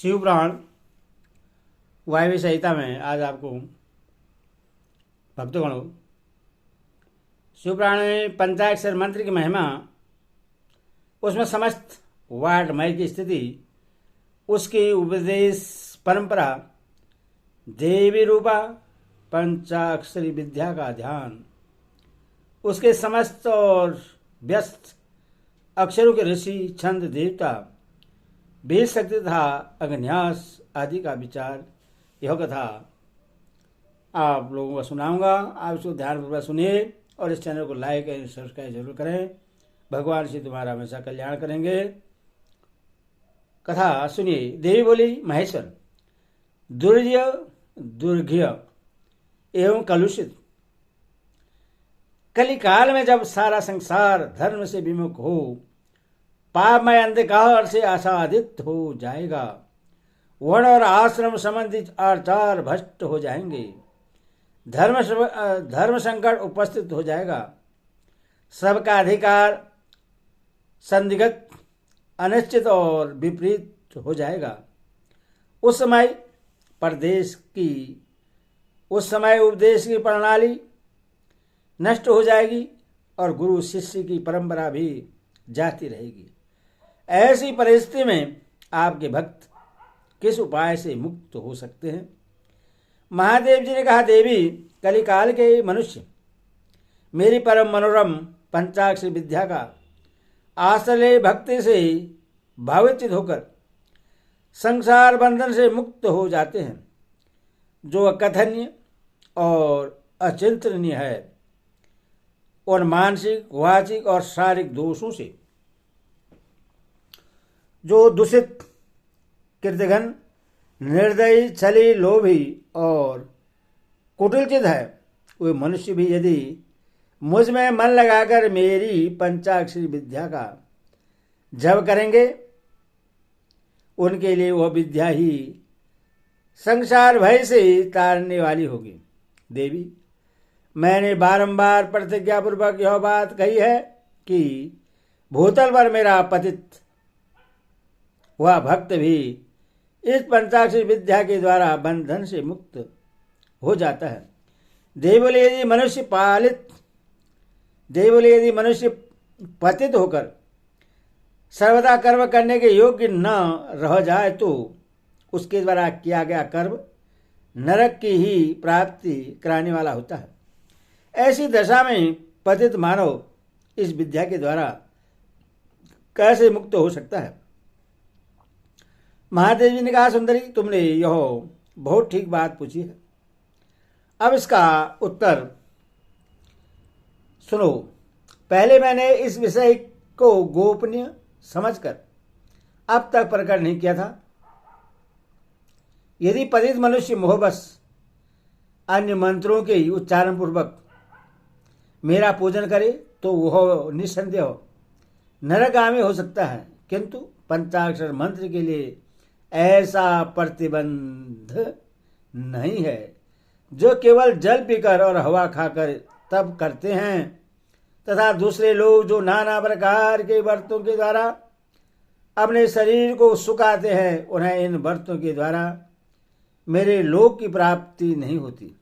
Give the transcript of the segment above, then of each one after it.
शिवपुराण वायव्य संहिता में आज आपको भक्तगणों शिवपुराण में पंचाक्षर मंत्र की महिमा, उसमें समस्त वाटमय की स्थिति, उसकी उपदेश परंपरा, देवी रूपा पंचाक्षरी विद्या का ध्यान, उसके समस्त और व्यस्त अक्षरों के ऋषि, छंद, देवता, बीज शक्ति तथा अग्न्यास आदि का विचार, यह कथा आप लोगों को सुनाऊंगा। आप इसको ध्यानपूर्वक सुनिए और इस चैनल को लाइक एंड सब्सक्राइब जरूर करें। भगवान श्री तुम्हारा हमेशा कल्याण करेंगे। कथा सुनिए। देवी बोली, महेश्वर, दुर्जय, दुर्घ्य एवं कलुषित कलिकाल में जब सारा संसार धर्म से विमुख हो, पापमय अंधकार से आच्छादित हो जाएगा, वर्ण और आश्रम संबंधित आचार भ्रष्ट हो जाएंगे, धर्म संकट उपस्थित हो जाएगा, सबका अधिकार संदिग्ध, अनिश्चित और विपरीत हो जाएगा। उस समय उपदेश की प्रणाली नष्ट हो जाएगी और गुरु शिष्य की परंपरा भी जाती रहेगी। ऐसी परिस्थिति में आपके भक्त किस उपाय से मुक्त हो सकते हैं? महादेव जी ने कहा, देवी, कलिकाल के मनुष्य मेरी परम मनोरम पंचाक्षरी विद्या का आश्रय भक्ति से भावित होकर संसार बंधन से मुक्त हो जाते हैं, जो अकथनीय और अचिंतनीय है, और मानसिक, वाचिक और शारीरिक दोषों से जो दूषित, कृतघ्न, निर्दयी, छली, लोभी और कुटिलचित है, वे मनुष्य भी यदि मुझ में मन लगाकर मेरी पंचाक्षरी विद्या का जप करेंगे, उनके लिए वह विद्या ही संसार भय से तारने वाली होगी। देवी, मैंने बारंबार प्रतिज्ञापूर्वक यह बात कही है कि भूतल पर मेरा पतित वह भक्त भी इस पंचाक्षरी विद्या के द्वारा बंधन से मुक्त हो जाता है। देवोले यदि मनुष्य पतित होकर सर्वदा कर्म करने के योग्य न रह जाए, तो उसके द्वारा किया गया कर्म नरक की ही प्राप्ति कराने वाला होता है। ऐसी दशा में पतित मानव इस विद्या के द्वारा कैसे मुक्त हो सकता है? महादेव जी ने कहा, सुंदरी, तुमने यह बहुत ठीक बात पूछी है। अब इसका उत्तर सुनो। पहले मैंने इस विषय को गोपनीय समझकर अब तक प्रकट नहीं किया था। यदि पतित मनुष्य मोहबस अन्य मंत्रों के उच्चारण पूर्वक मेरा पूजन करे, तो वह निसंदेह नरकगामी हो सकता है, किंतु पंचाक्षर मंत्र के लिए ऐसा प्रतिबंध नहीं है। जो केवल जल पीकर और हवा खाकर तप करते हैं, तथा दूसरे लोग जो नाना प्रकार के व्रतों के द्वारा अपने शरीर को सुखाते हैं, उन्हें इन व्रतों के द्वारा मेरे लोक की प्राप्ति नहीं होती।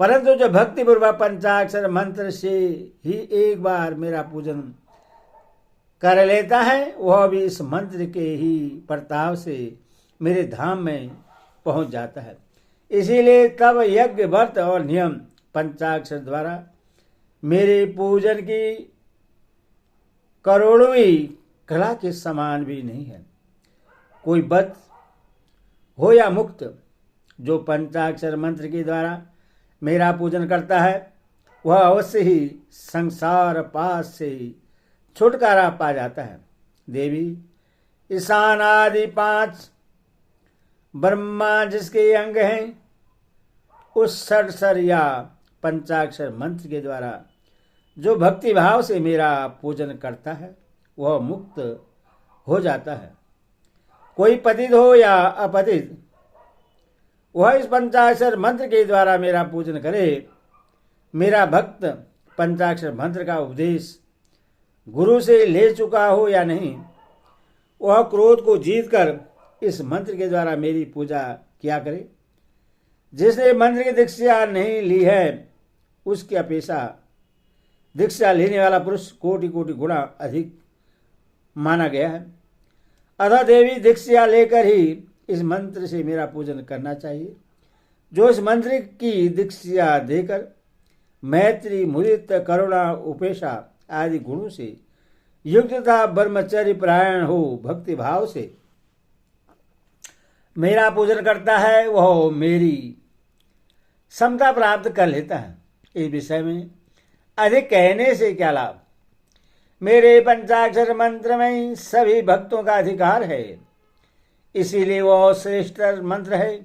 परंतु जो भक्तिपूर्वक पंचाक्षर मंत्र से ही एक बार मेरा पूजन कर लेता है, वह भी इस मंत्र के ही प्रताप से मेरे धाम में पहुंच जाता है। इसीलिए तब यज्ञ, व्रत और नियम पंचाक्षर द्वारा मेरे पूजन की करोड़वीं कला के समान भी नहीं है। कोई बद्ध हो या मुक्त, जो पंचाक्षर मंत्र के द्वारा मेरा पूजन करता है, वह अवश्य ही संसार पास से छुटकारा पा जाता है। देवी, ईशान आदि 5 ब्रह्मा जिसके अंग हैं, उस षडशर या पंचाक्षर मंत्र के द्वारा जो भक्ति भाव से मेरा पूजन करता है, वह मुक्त हो जाता है। कोई पतित हो या अपतित, वह इस पंचाक्षर मंत्र के द्वारा मेरा पूजन करे। मेरा भक्त पंचाक्षर मंत्र का उपदेश गुरु से ले चुका हो या नहीं, वह क्रोध को जीतकर इस मंत्र के द्वारा मेरी पूजा किया करे। जिसने मंत्र की दीक्षा नहीं ली है उसकी अपेक्षा दीक्षा लेने वाला पुरुष कोटि कोटि गुणा अधिक माना गया है। अतः देवी दीक्षा लेकर ही इस मंत्र से मेरा पूजन करना चाहिए। जो इस मंत्र की दीक्षा देकर मैत्री, मुदित, करुणा, उपेक्षा आदि गुणों से युक्त तथा ब्रह्मचर्य परायण हो भक्ति भाव से मेरा पूजन करता है वह मेरी समता प्राप्त कर लेता है। इस विषय में अधिक कहने से क्या लाभ। मेरे पंचाक्षर मंत्र में सभी भक्तों का अधिकार है, इसीलिए वह श्रेष्ठ मंत्र है।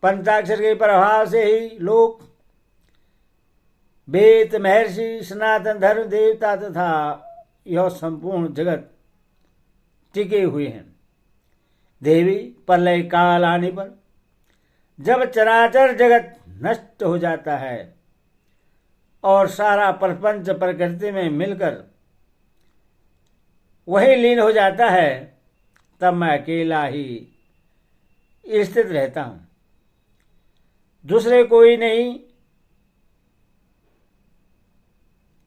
पंचाक्षर के प्रभाव से ही लोग, वेद, महर्षि, सनातन धर्म, देवता तथा यह संपूर्ण जगत टिके हुए हैं। देवी, प्रलय काल आने पर जब चराचर जगत नष्ट हो जाता है और सारा प्रपंच प्रकृति में मिलकर वही लीन हो जाता है, तब मैं अकेला ही स्थित रहता हूं, दूसरे कोई नहीं,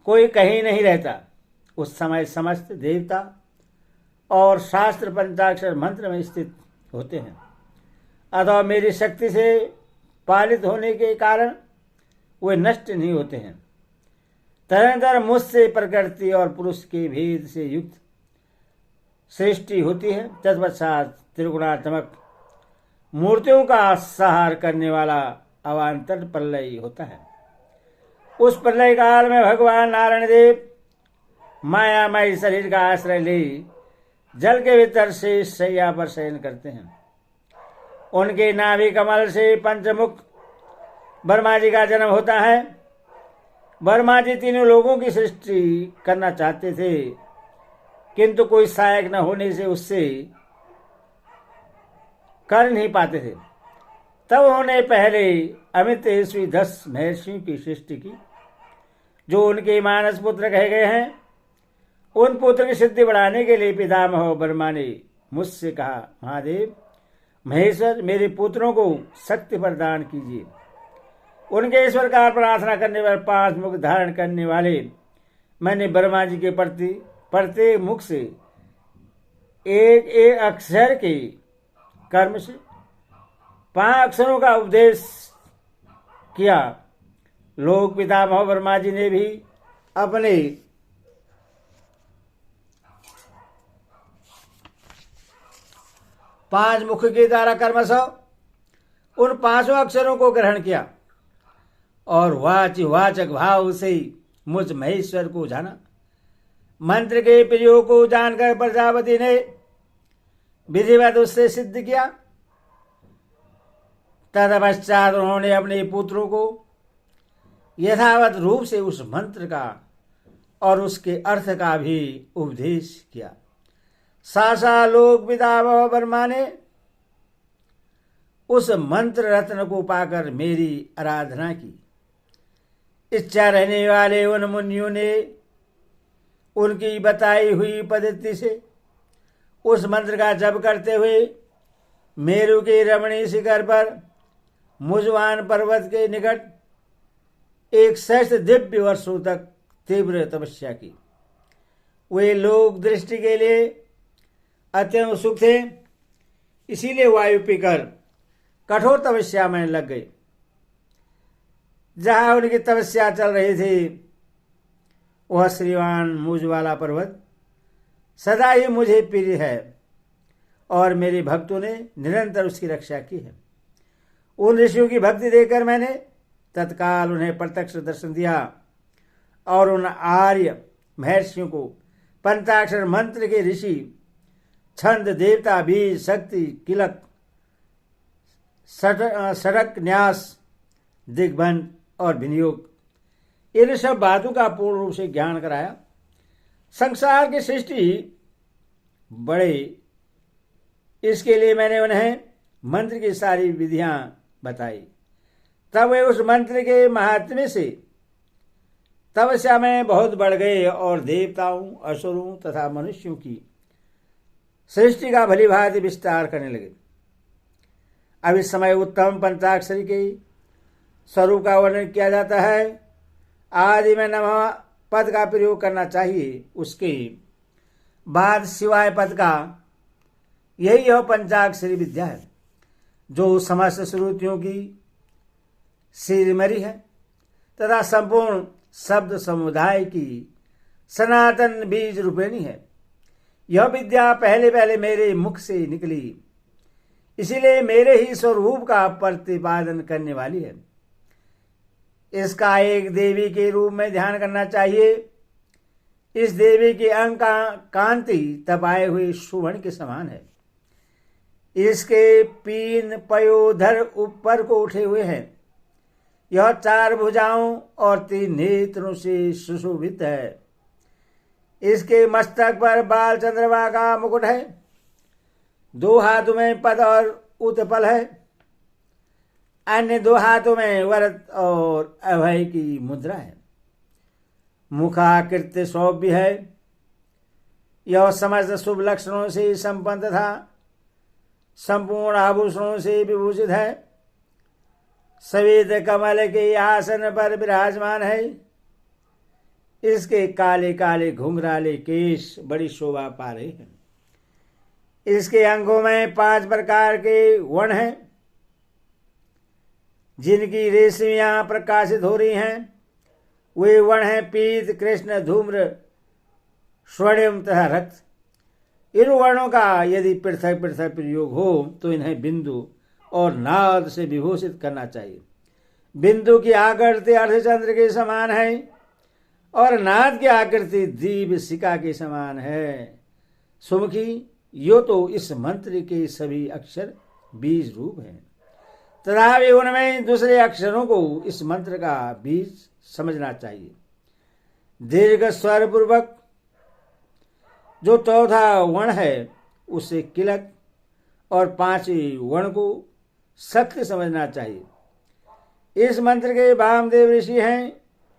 कोई कहीं नहीं रहता। उस समय समस्त देवता और शास्त्र पंचाक्षर मंत्र में स्थित होते हैं। अतः मेरी शक्ति से पालित होने के कारण वे नष्ट नहीं होते हैं। तदनंतर मुझसे प्रकृति और पुरुष के भेद से युक्त सृष्टि होती है। तत्पश्चात त्रिगुणात्मक मूर्तियों का संहार करने वाला अवान्तर प्रलय होता है। उस प्रलय काल में भगवान नारायण देव मायामय शरीर का आश्रय ले जल के भीतर से शैया पर शयन करते हैं। उनके नाभि कमल से पंचमुख ब्रह्मा जी का जन्म होता है। ब्रह्मा जी तीनों लोगों की सृष्टि करना चाहते थे, किंतु कोई सहायक न होने से उससे कर नहीं पाते थे। तब उन्होंने पहले अमित तेजस्वी 10 महर्षियों की सृष्टि की, जो उनके मानस पुत्र कहे गए हैं। उन पुत्र की सिद्धि बढ़ाने के लिए पितामह ब्रह्मा ने मुझसे कहा, महादेव महेश्वर, मेरे पुत्रों को शक्ति प्रदान कीजिए। उनके इस प्रकार प्रार्थना करने पर 5 मुख धारण करने वाले मैंने ब्रह्मा जी के प्रति प्रत्येक मुख से एक एक अक्षर के कर्म से 5 अक्षरों का उपदेश किया। लोक पितामह ब्रह्मा जी ने भी अपने पांच मुख के द्वारा कर्मशः उन 5 अक्षरों को ग्रहण किया और वाचक भाव से मुझ महेश्वर को जाना। मंत्र के प्रयोग को जानकर प्रजापति ने विधिवत उससे सिद्ध किया। तदपश्चात उन्होंने अपने पुत्रों को यथावत रूप से उस मंत्र का और उसके अर्थ का भी उपदेश किया। सासा लोक पितामह ब्रह्मा ने उस मंत्र रत्न को पाकर मेरी आराधना की। इच्छा रहने वाले उन मुनियों ने उनकी बताई हुई पद्धति से उस मंत्र का जप करते हुए मेरु के रमणीय शिखर पर मुजवान पर्वत के निकट 61 दिव्य वर्षों तक तीव्र तपस्या की। वे लोग दृष्टि के लिए अत्यंत उत्सुक थे, इसीलिए वायु पीकर कठोर तपस्या में लग गए। जहां उनकी तपस्या चल रही थी वह श्रीमान मुझ वाला पर्वत सदा ही मुझे प्रिय है और मेरे भक्तों ने निरंतर उसकी रक्षा की है। उन ऋषियों की भक्ति देखकर मैंने तत्काल उन्हें प्रत्यक्ष दर्शन दिया और उन आर्य महर्षियों को पंचाक्षर मंत्र के ऋषि, छंद, देवता, बीज, शक्ति, किलक, सड़क, न्यास, दिग्बंध और विनियोग, इन सब बातों का पूर्ण रूप से ज्ञान कराया। संसार की सृष्टि बड़े, इसके लिए मैंने उन्हें मंत्र की सारी विधियां बताई। तब वे उस मंत्र के महात्म्य से तपस्या में बहुत बढ़ गए और देवताओं, असुरों तथा मनुष्यों की सृष्टि का भली भांति विस्तार करने लगे। अब इस समय उत्तम पंचाक्षरी के स्वरूप का वर्णन किया जाता है। आदि में नमः पद का प्रयोग करना चाहिए, उसके बाद शिवाय पद का। यही यह पंचाक्षरी विद्या है जो समस्त श्रुतियों की सिरमरी है तथा संपूर्ण शब्द समुदाय की सनातन बीज रूपेणी है। यह विद्या पहले पहले मेरे मुख से निकली, इसीलिए मेरे ही स्वरूप का प्रतिपादन करने वाली है। इसका एक देवी के रूप में ध्यान करना चाहिए। इस देवी के अंग का कांति तपाए हुए सुवर्ण के समान है। इसके पीन पयोधर ऊपर को उठे हुए हैं। यह 4 भुजाओं और 3 नेत्रों से सुशोभित है। इसके मस्तक पर बाल चंद्रमा का मुकुट है। 2 हाथों में पद और उत्पल है। अन्य 2 हाथों में वरद और अभय की मुद्रा है। मुखाकृत्य सौभ्य है। यह समस्त शुभ लक्षणों से संपन्न था, संपूर्ण आभूषणों से विभूषित है। श्वेत कमल के आसन पर विराजमान है। इसके काले काले घुंघराले केश बड़ी शोभा पा रहे हैं। इसके अंगों में 5 प्रकार के वर्ण हैं जिनकी रेशमियां प्रकाशित हो रही हैं। वे वर्ण हैं पीत, कृष्ण, धूम्र, स्वर्णिम तथा रक्त। इन वर्णों का यदि पृथक पृथक प्रयोग हो तो इन्हें बिंदु और नाद से विभूषित करना चाहिए। बिंदु की आकृति अर्धचंद्र के समान है और नाद की आकृति दीप शिखा के समान है। सुमुखी, यो तो इस मंत्र के सभी अक्षर बीज रूप हैं तथा उनमें दूसरे अक्षरों को इस मंत्र का बीज समझना चाहिए। दीर्घ स्वर पूर्वक जो 4था वर्ण है उसे किलक और 5वें वर्ण को सत्य समझना चाहिए। इस मंत्र के वामदेव ऋषि हैं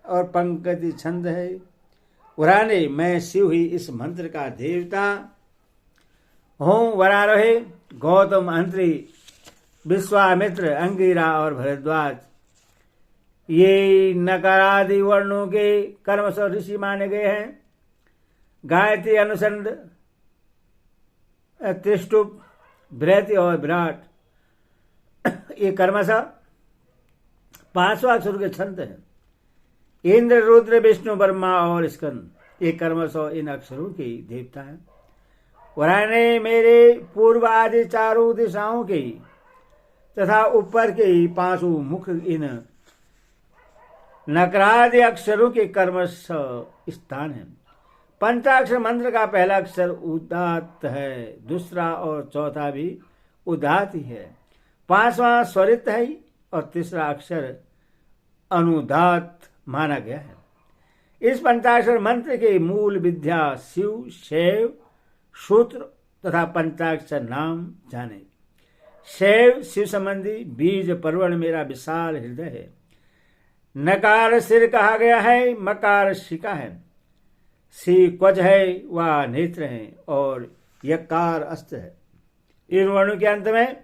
और पंकति छंद है। वराने मैं शिव ही इस मंत्र का देवता हूँ। वरारोहे गौतम, अंत्री, विश्वामित्र, अंगिरा और भरद्वाज ये नकारादि वर्णों के कर्मश ऋषि माने गए हैं। गायत्री, अनुसंड, त्रिष्टुप, बृहति और विराट ये कर्मशः 5वां अक्षर के छंद हैं। इंद्र, रुद्र, विष्णु, ब्रह्मा और स्कंद ये कर्मशः इन अक्षरों के देवता हैं। वराने मेरे पूर्व आदि 4 दिशाओं के तथा ऊपर के 5 मुख इन नकरादि अक्षरों के कर्मश स्थान है। पंचाक्षर मंत्र का पहला अक्षर उदात्त है, दूसरा और चौथा भी उदात्त ही है। 5वां स्वरित है और तीसरा अक्षर अनुदात्त माना गया है। इस पंचाक्षर मंत्र के मूल विद्या शिव, शैव, सूत्र तथा पंचाक्षर नाम जाने। शैव शिव संबंधी, बीज पर्वण मेरा विशाल हृदय है। नकार सिर कहा गया है, मकार शिका है, सी क्वच है व नेत्र है और यकार अस्त है। इन वर्णों के अंत में